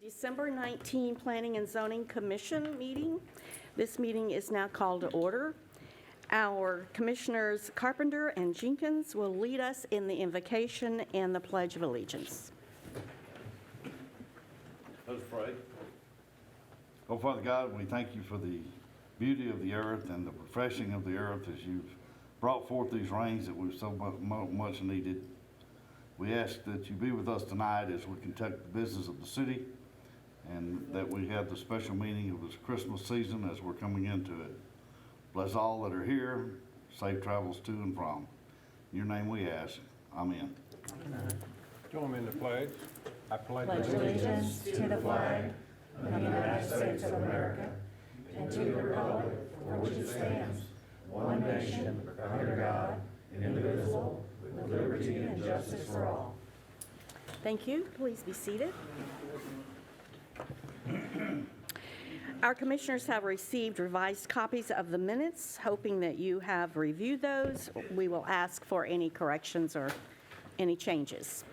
December 19 Planning and Zoning Commission meeting. This meeting is now called to order. Our Commissioners Carpenter and Jenkins will lead us in the invocation and the Pledge of Allegiance. Let us pray. Oh, Father God, we thank you for the beauty of the earth and the refreshing of the earth as you've brought forth these rains that we've so much needed. We ask that you be with us tonight as we conduct the business of the city, and that we have the special meaning of this Christmas season as we're coming into it. Bless all that are here, safe travels to and from. In your name we ask, amen. Join me in the pledge. I pledge allegiance to the flag of the United States of America and to the republic for which it stands, one nation, under God, indivisible, with liberty and justice for all. Thank you. Please be seated. Our commissioners have received revised copies of the minutes. Hoping that you have reviewed those, we will ask for any corrections or any changes.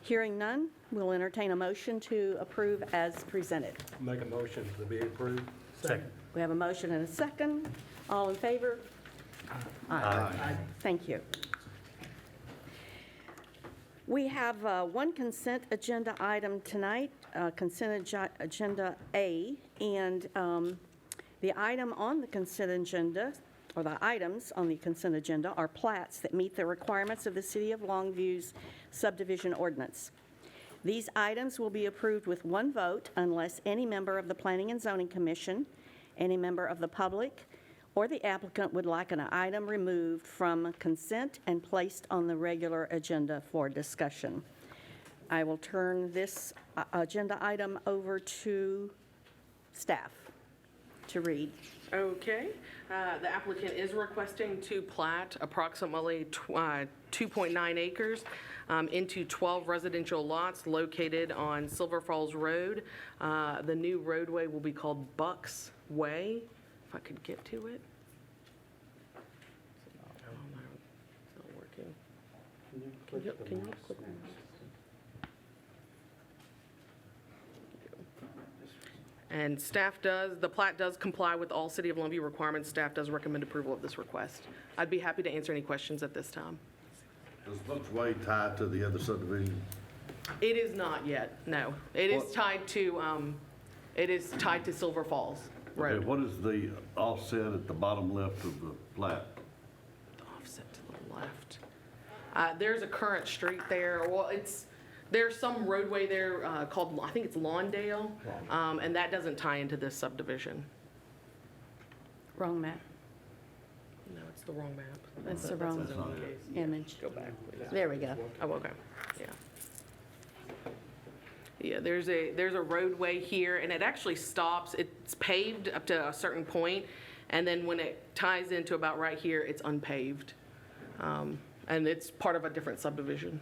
Hearing none, we'll entertain a motion to approve as presented. Make a motion to be approved. Second. We have a motion and a second. All in favor? Aye. Thank you. We have one consent agenda item tonight, consent agenda A, and the item on the consent agenda, or the items on the consent agenda, are plats that meet the requirements of the City of Longview's subdivision ordinance. These items will be approved with one vote unless any member of the Planning and Zoning Commission, any member of the public, or the applicant would like an item removed from consent and placed on the regular agenda for discussion. I will turn this agenda item over to staff to read. Okay. The applicant is requesting to plat approximately 2.9 acres into 12 residential lots located on Silver Falls Road. The new roadway will be called Bucks Way. If I could get to it. Oh, no, it's not working. Can you click on this? And staff does, the plat does comply with all City of Longview requirements. Staff does recommend approval of this request. I'd be happy to answer any questions at this time. Is Bucks Way tied to the other subdivision? It is not yet, no. It is tied to Silver Falls Okay, Road. what is the offset at the bottom left of the plat? The offset to the left. There's a current street there. Well, there's some roadway there called, I think it's Lawndale, and that doesn't tie into this subdivision. Wrong map. No, it's the wrong map. That's the wrong That's not it. image. Go back, please. There we go. Oh, okay, yeah. Yeah, there's a roadway here, and it actually stops, it's paved up to a certain point, and then when it ties into about right here, it's unpaved. And it's part of a different subdivision.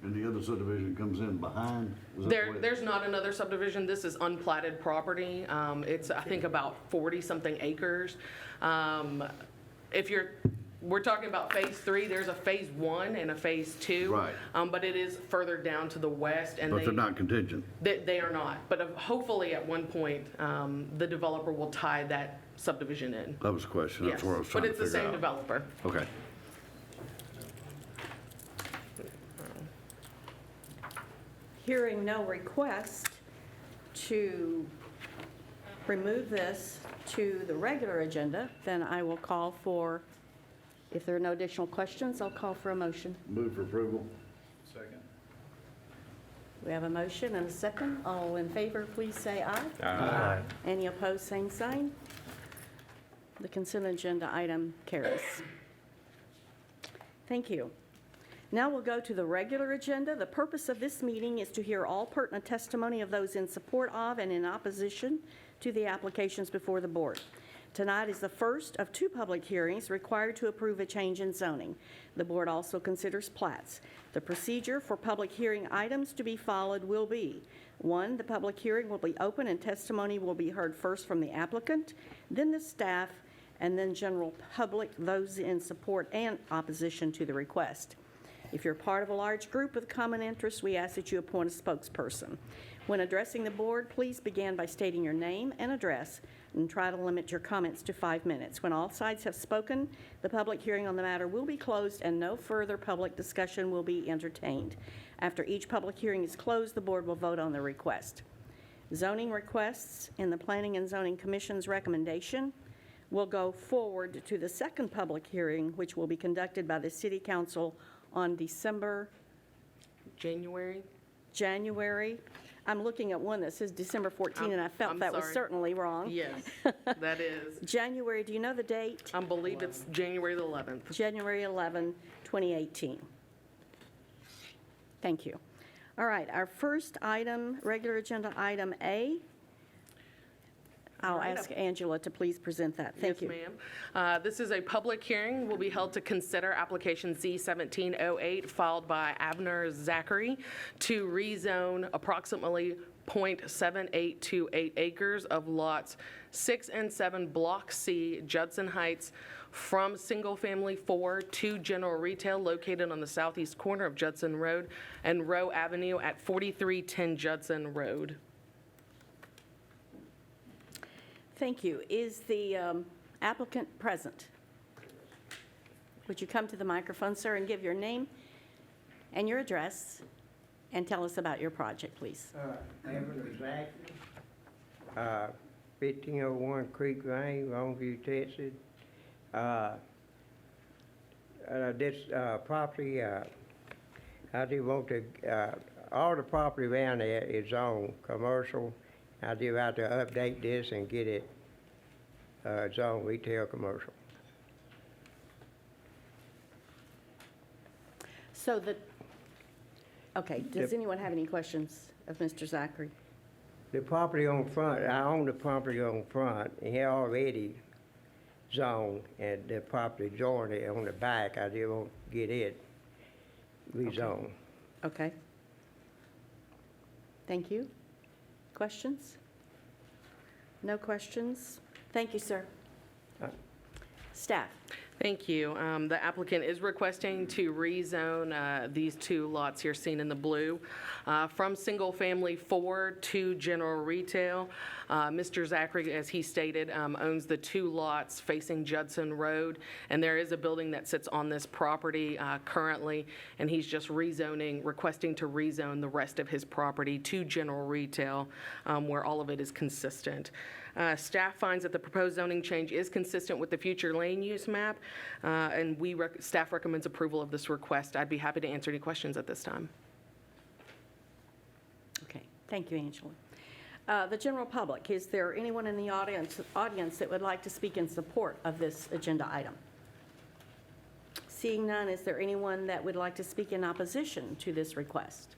And the other subdivision comes in behind? Is that the way- There's not another subdivision, this is unplatted property. It's, I think, about 40-something acres. We're talking about phase 3, there's a phase 1 and a phase 2. Right. But it is further down to the west, and But they're not contingent? They are not, but hopefully at one point, the developer will tie that subdivision in. That was the question, that's Yes, where I was trying to but it's the figure same out. developer. Okay. Hearing no request to remove this to the regular agenda, then I will call for, if there are no additional questions, I'll call for a motion. Move for approval? Second. We have a motion and a second. All in favor, please say aye. Aye. Any opposed, same sign. The consent agenda item carries. Thank you. Now we'll go to the regular agenda. The purpose of this meeting is to hear all pertinent testimony of those in support of and in opposition to the applications before the board. Tonight is the first of 2 public hearings required to approve a change in zoning. The board also considers plats. The procedure for public hearing items to be followed will be: 1, the public hearing will be open and testimony will be heard first from the applicant, then the staff, and then general public, those in support and opposition to the request. If you're part of a large group with common interests, we ask that you appoint a spokesperson. When addressing the board, please begin by stating your name and address and try to limit your comments to 5 minutes. When all sides have spoken, the public hearing on the matter will be closed and no further public discussion will be entertained. After each public hearing is closed, the board will vote on the request. Zoning requests in the Planning and Zoning Commission's recommendation will go forward to the second public hearing, which will be conducted by the City Council on January. I'm looking at one that says December 14, and I felt I'm that was sorry. certainly wrong. Yes, that is. January, do you know the date? I believe it's January the 11th. January 11, 2018. Thank you. All right, our first item, regular agenda item A. I'll ask Angela to please present that. Thank you. Yes, ma'am. This is a public hearing, will be held to consider application Z1708 filed by Abner Zachary to rezone approximately .7828 acres of lots 6 and 7, Block C, Judson Heights, from single-family 4 to general retail located on the southeast corner of Judson Road and Rowe Avenue at 4310 Judson Road. Thank you. Is the applicant present? Would you come to the microphone, sir, and give your name and your address and tell us about your project, please? Edward Zachary, 1501 Creek Lane, Longview, Texas. This property, I do want to, all the property around there is on commercial. I do have to update this and get it zone retail commercial. So okay, does anyone have any questions of Mr. Zachary? The property on front, I own the property on front, and he already zoned, and the property joined it on the back. I do want to get it rezoned. Okay. Thank you. Questions? No questions? Thank you, sir. Staff? Thank you. The applicant is requesting to rezone these two lots here seen in the blue from single-family 4 to general retail. Mr. Zachary, as he stated, owns the 2 lots facing Judson Road, and there is a building that sits on this property currently, and he's just requesting to rezone the rest of his property to general retail where all of it is consistent. Staff finds that the proposed zoning change is consistent with the future land use map, and staff recommends approval of this request. I'd be happy to answer any questions at this time. Okay, thank you, Angela. The general public, is there anyone in the audience that would like to speak in support of this agenda item? Seeing none, is there anyone that would like to speak in opposition to this request?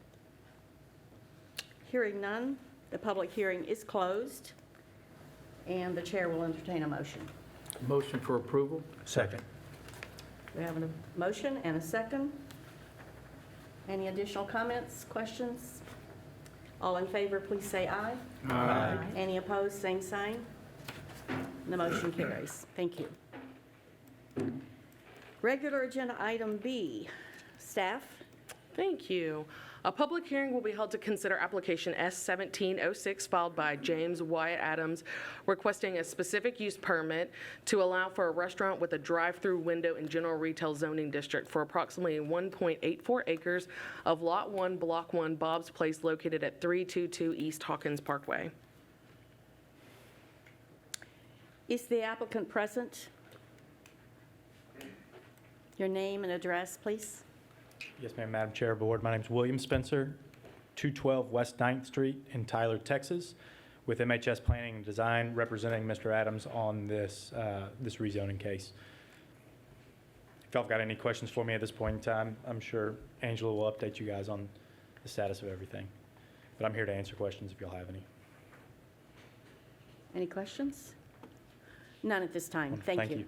Hearing none, the public hearing is closed, and the chair will entertain a motion. Motion for approval? Second. We have a motion and a second. Any additional comments, questions? All in favor, please say aye. Aye. Any opposed, same sign. The motion carries. Thank you. Regular agenda item B. Staff? Thank you. A public hearing will be held to consider application S1706 filed by James Wyatt Adams requesting a specific use permit to allow for a restaurant with a drive-through window in general retail zoning district for approximately 1.84 acres of Lot 1, Block 1, Bob's Place located at 322 East Hawkins Parkway. Is the applicant present? Your name and address, please. Yes, ma'am, Madam Chair, Board. My name's William Spencer, 212 West 9th Street in Tyler, Texas, with MHS Planning and Design, representing Mr. Adams on this rezoning case. If y'all have got any questions for me at this point in time, I'm sure Angela will update you guys on the status of everything. But I'm here to answer questions if y'all have any. Any questions? None at this time. Thank you.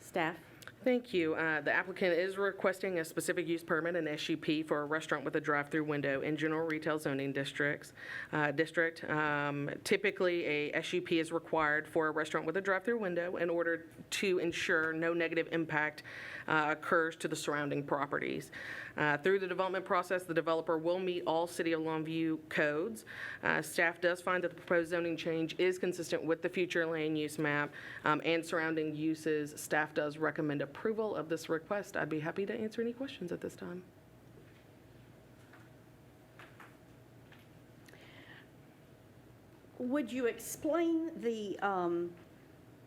Staff? Thank you. The applicant is requesting a specific use permit, an SUP, for a restaurant with a drive-through window in general retail zoning district. Typically, a SUP is required for a restaurant with a drive-through window in order to ensure no negative impact occurs to the surrounding properties. Through the development process, the developer will meet all City of Longview codes. Staff does find that the proposed zoning change is consistent with the future land use map and surrounding uses. Staff does recommend approval of this request. I'd be happy to answer any questions at this time. Would you explain the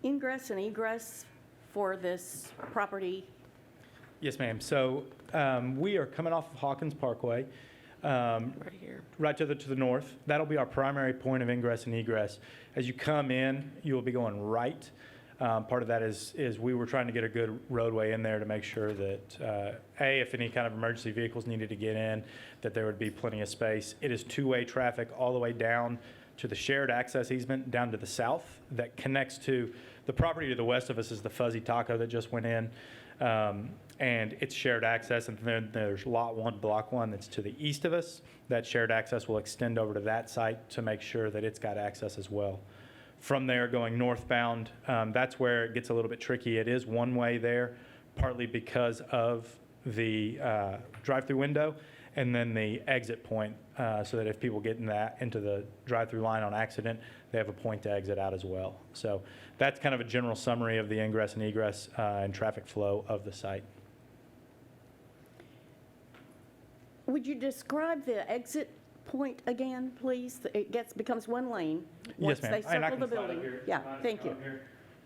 ingress and egress for this property? Yes, ma'am. So we are coming off of Hawkins Parkway, Right here. right to the north. That'll be our primary point of ingress and egress. As you come in, you will be going right. Part of that is we were trying to get a good roadway in there to make sure that, if any kind of emergency vehicles needed to get in, that there would be plenty of space. It is two-way traffic all the way down to the shared access easement down to the south that connects to the property to the west of us is the Fuzzy Taco that just went in. And it's shared access, and then there's Lot 1, Block 1 that's to the east of us. That shared access will extend over to that site to make sure that it's got access as well. From there, going northbound, that's where it gets a little bit tricky. It is one way there, partly because of the drive-through window, and then the exit point, so that if people get into the drive-through line on accident, they have a point to exit out as well. So that's kind of a general summary of the ingress and egress and traffic flow of the site. Would you describe the exit point again, please? It becomes one lane once Yes, ma'am. they And I circle can the slide up building. here. Yeah, Mind if I thank come you. up here?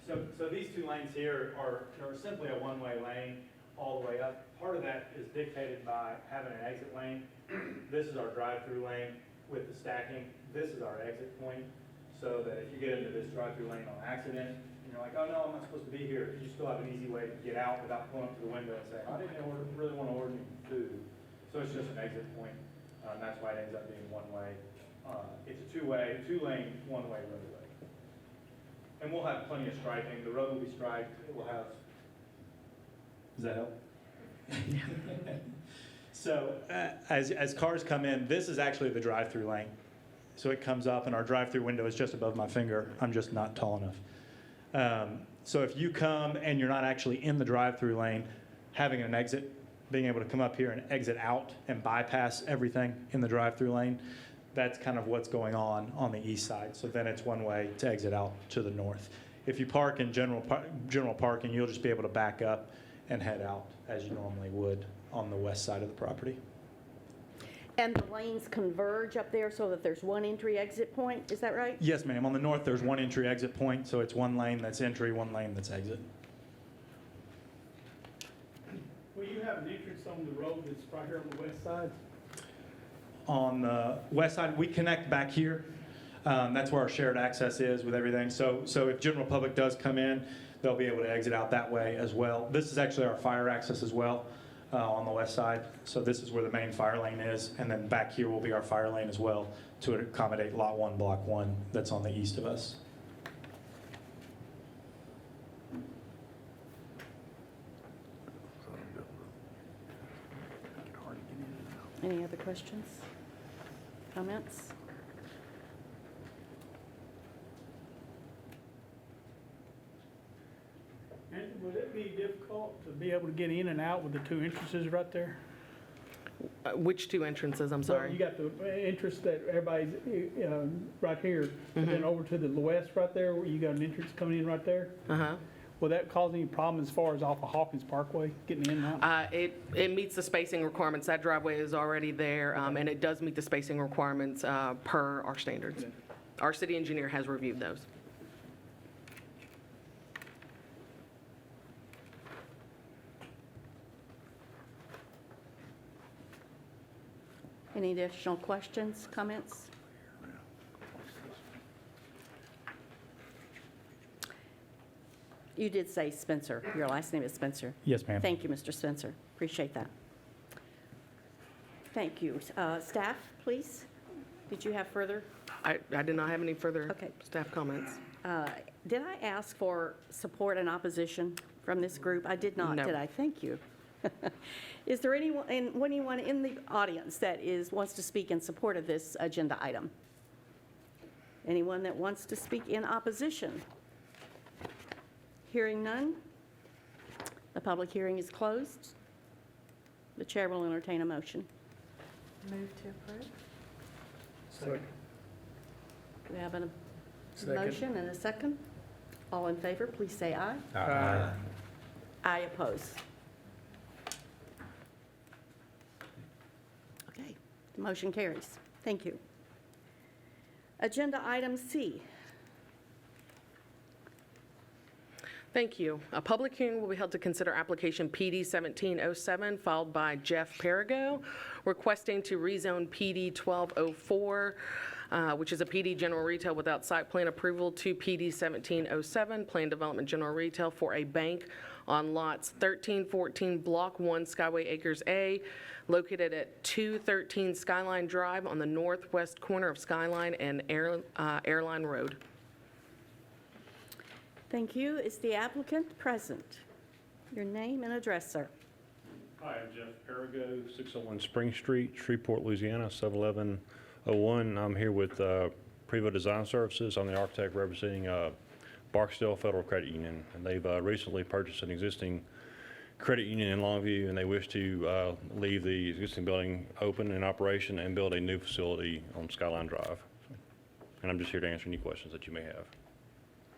So these two lanes here are simply a one-way lane all the way up. Part of that is dictated by having an exit lane. This is our drive-through lane with the stacking. This is our exit point, so that if you get into this drive-through lane on accident, and you're like, oh no, I'm not supposed to be here, you still have an easy way to get out without pulling up to the window and saying, I didn't really want to order any food. So it's just an exit point. That's why it ends up being one way. It's a two-lane, one-way roadway. And we'll have plenty of striping. The road will be striped. It will have. Does that help? So as cars come in, this is actually the drive-through lane. So it comes up, and our drive-through window is just above my finger. I'm just not tall enough. So if you come and you're not actually in the drive-through lane, having an exit, being able to come up here and exit out and bypass everything in the drive-through lane, that's kind of what's going on the east side. So then it's one way to exit out to the north. If you park in general parking, you'll just be able to back up and head out as you normally would on the west side of the property. And the lanes converge up there so that there's one entry-exit point, is that right? Yes, ma'am. On the north, there's one entry-exit point, so it's one lane that's entry, one lane that's exit. Will you have an entrance on the road that's right here on the west side? On the west side, we connect back here. That's where our shared access is with everything. So if general public does come in, they'll be able to exit out that way as well. This is actually our fire access as well on the west side. So this is where the main fire lane is. And then back here will be our fire lane as well to accommodate Lot 1, Block 1 that's on the east of us. Any other questions, comments? And would it be difficult to be able to get in and out with the two entrances right there? Which two entrances, I'm So sorry? you got the entrance that everybody's, right here, and then over to the west right there, where you got an entrance coming in right there? Uh-huh. Will that cause any problem as far as off of Hawkins Parkway, getting in and out? It meets the spacing requirements. That driveway is already there, and it does meet the spacing requirements per our standards. Okay. Our city engineer has reviewed those. Any additional questions, comments? You did say Spencer. Your last name is Spencer. Yes, ma'am. Thank you, Mr. Spencer. Appreciate that. Thank you. Staff, please? Did you have further? I did not have any further Okay. staff comments. Did I ask for support and opposition from this group? I did not, No. did I? Thank you. Is there anyone in the audience that wants to speak in support of this agenda item? Anyone that wants to speak in opposition? Hearing none, the public hearing is closed. The chair will entertain a motion. Move to approve? We have a motion and a second. All in favor, please say aye. Aye. I oppose. Okay, the motion carries. Thank you. Agenda item C. Thank you. A public hearing will be held to consider application PD 1707 filed by Jeff Perigo, requesting to rezone PD 1204, which is a PD general retail without site plan approval, to PD 1707, planned development general retail for a bank on lots 1314, Block 1, Skyway Acres A, located at 213 Skyline Drive on the northwest corner of Skyline and Airline Road. Thank you. Is the applicant present? Your name and address, sir. Hi, I'm Jeff Perigo, 601 Spring Street, Shreveport, Louisiana, 71101. I'm here with Prevo Design Services. I'm the architect representing Barksdale Federal Credit Union, and they've recently purchased an existing credit union in Longview, and they wish to leave the existing building open in operation and build a new facility on Skyline Drive. And I'm just here to answer any questions that you may have.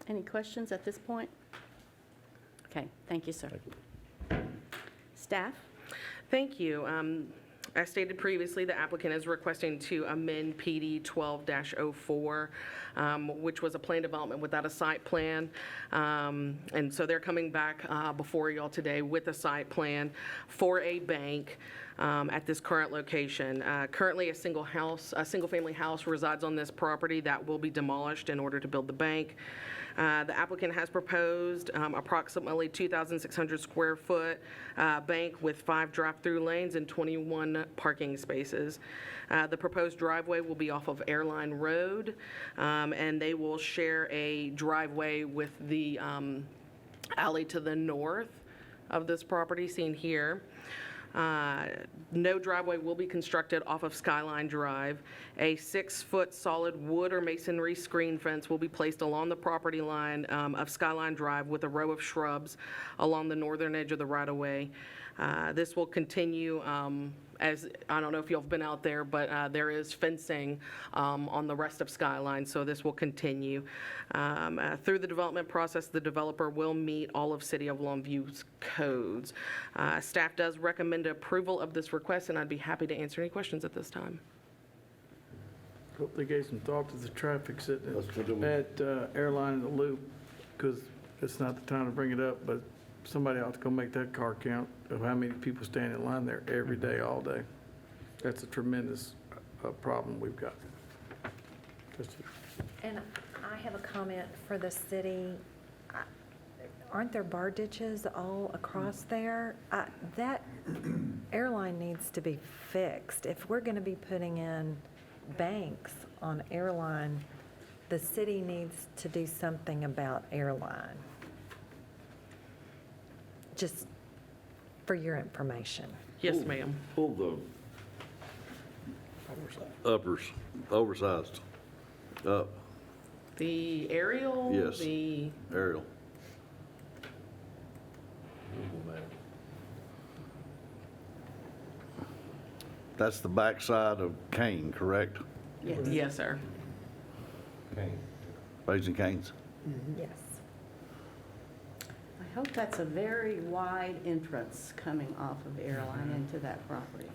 Any questions at this point? Okay, thank you, sir. Staff? Thank you. As stated previously, the applicant is requesting to amend PD 12-04, which was a planned development without a site plan. And so they're coming back before y'all today with a site plan for a bank at this current location. Currently, a single-family house resides on this property that will be demolished in order to build the bank. The applicant has proposed approximately 2,600 square foot bank with 5 drive-through lanes and 21 parking spaces. The proposed driveway will be off of Airline Road, and they will share a driveway with the alley to the north of this property seen here. No driveway will be constructed off of Skyline Drive. A 6-foot solid wood or masonry screen fence will be placed along the property line of Skyline Drive with a row of shrubs along the northern edge of the right-of-way. This will continue as, I don't know if you've been out there, but there is fencing on the rest of Skyline, so this will continue. Through the development process, the developer will meet all of City of Longview's codes. Staff does recommend approval of this request, and I'd be happy to answer any questions at this time. Hope they gave some thought to the traffic sitting That's what it was. at Airline in the Loop, because it's not the time to bring it up, but somebody ought to go make that car count of how many people stand in line there every day, all day. That's a tremendous problem we've got. And I have a comment for the city. Aren't there bar ditches all across there? That airline needs to be fixed. If we're going to be putting in banks on airline, the city needs to do something about airline. Just for your information. Yes, ma'am. Pull the oversized up, The aerial? Yes. The aerial. That's the backside of Kane, correct? Yes, sir. Raising Cane's? Yes. I hope that's a very wide entrance coming off of Airline into that property.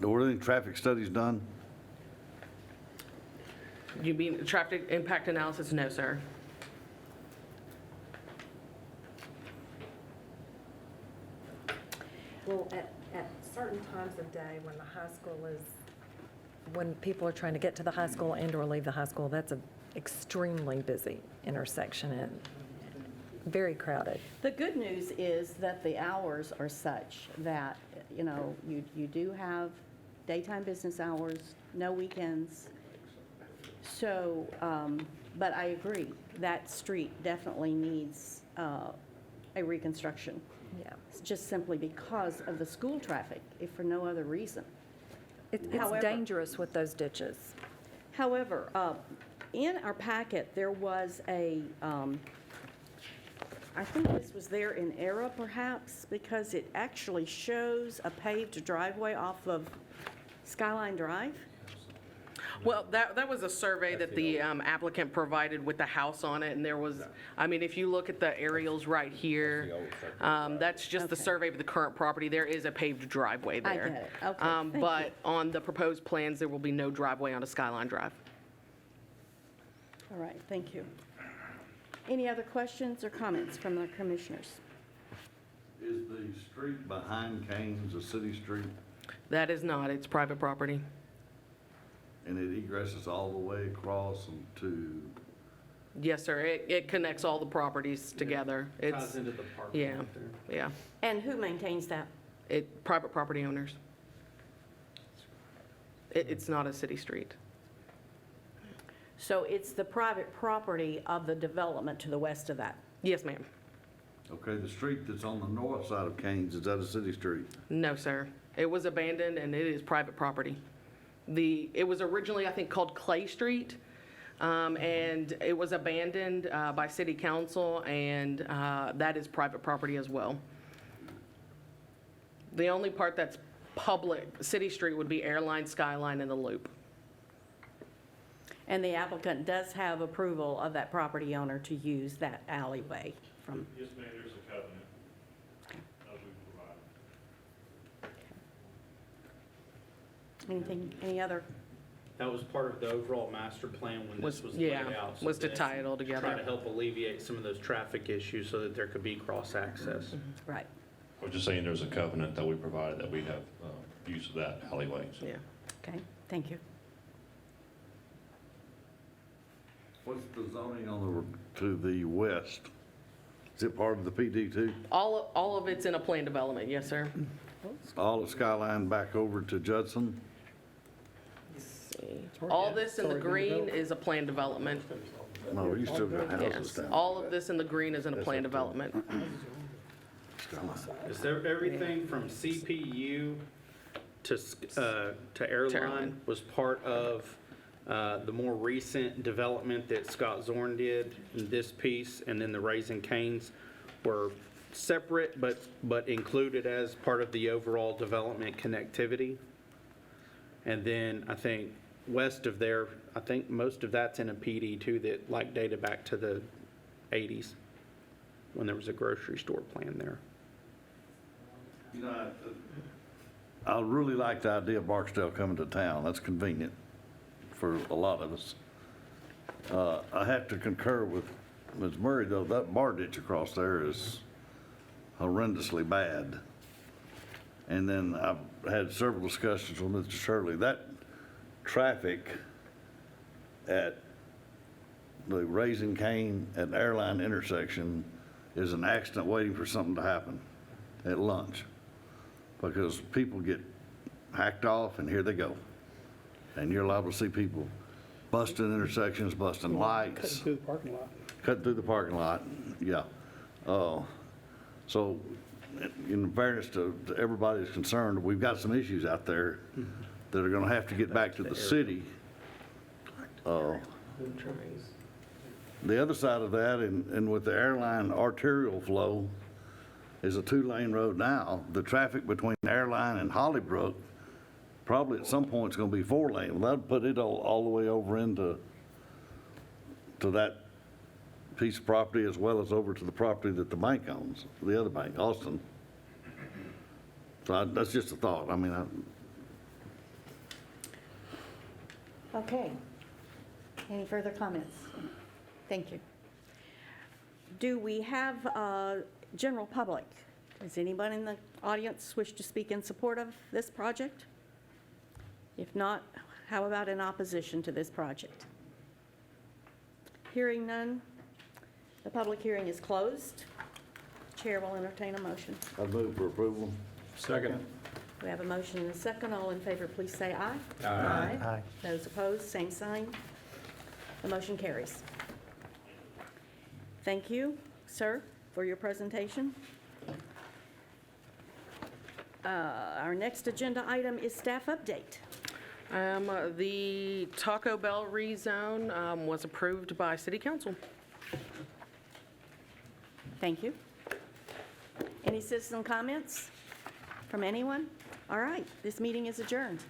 Were any traffic studies done? You mean traffic impact analysis? No, sir. Well, at certain times of day when the high school is, when people are trying to get to the high school and/or leave the high school, that's an extremely busy intersection and very crowded. The good news is that the hours are such that, you know, you do have daytime business hours, no weekends. So But I agree, that street definitely needs a reconstruction. Yeah. It's just simply because of the school traffic, if for no other reason. It's However- dangerous with those ditches. However, in our packet, there was a, I think this was there in error perhaps, because it actually shows a paved driveway off of Skyline Drive. Well, that was a survey that the applicant provided with the house on it, and there was, I mean, if you look at the aerials right here, that's just the Okay. survey of the current property. There is a paved driveway I there. get it. Okay, thank you. But on the proposed plans, there will be no driveway onto Skyline Drive. All right, thank you. Any other questions or comments from the commissioners? Is the street behind Kane's a city street, That is not, it's private property. and it egresses all the way across and to, Yes, sir, it connects all the properties together. It's, Ties into the park. yeah, yeah. And who maintains that? Private property owners. It's not a city street. So it's the private property of the development to the west of that? Yes, ma'am. okay, the street that's on the north side of Kane's, is that a city street? No, sir. It was abandoned and it is private property. It was originally, I think, called Clay Street, and it was abandoned by city council, and that is private property as well. The only part that's public, city street, would be Airline, Skyline, and the Loop. And the applicant does have approval of that property owner to use that alleyway from, Yes, ma'am, there's a covenant that we provide. anything, any other? That was part of the overall master plan when this was Yeah, laid out. so was to that- tie it all together. Try to help alleviate some of those traffic issues so that there could be cross-access. Right, I was just saying there's a covenant that we provided that we have use of that alleyway. So. Yeah. okay, thank you. What's the zoning on to the west? Is it part of the PD too? All of it's in a planned development, yes, sir. All of Skyline back over to Judson? All this in the green is a planned development. No, you still got houses Yes, down. all of this in the green is in a planned development. Is there everything from CPU to airline airline. was part of the more recent development that Scott Zorn did in this piece, and then the Raising Cane's were separate but included as part of the overall development connectivity. And then I think west of there, I think most of that's in a PD too that like dated back to the 80s when there was a grocery store plan there. You know, I really like the idea of Barksdale coming to town. That's convenient for a lot of us. I have to concur with Ms. Murray, though, that bar ditch across there is horrendously bad. And then I've had several discussions with Mr. Shirley. That traffic at the Raising Cane and Airline intersection is an accident waiting for something to happen at lunch. Because people get hacked off and here they go. And you're liable to see people busting intersections, busting lights. Cutting through the parking lot. Cut through the parking lot, yeah. So, in fairness to everybody that's concerned, we've got some issues out there that are gonna have to get back to the city. The other side of that, and with the airline arterial flow, is a 2-lane road now. The traffic between Airline and Hollybrook, probably at some point is gonna be 4-lane. Well, that'll put it all the way over into that piece of property as well as over to the property that the bank owns, the other bank, Austin. So that's just a thought. I mean, Okay. Any further comments? Thank you. Do we have general public? Does anyone in the audience wish to speak in support of this project? If not, how about in opposition to this project? Hearing none, the public hearing is closed. Chair will entertain a motion. I move for approval. Second. We have a motion and a second. All in favor, please say aye. Aye. Those opposed, same sign. The motion carries. Thank you, sir, for your presentation. Our next agenda item is staff update. The Taco Bell rezone was approved by City Council. Thank you. Any citizen comments from anyone? All right, this meeting is adjourned.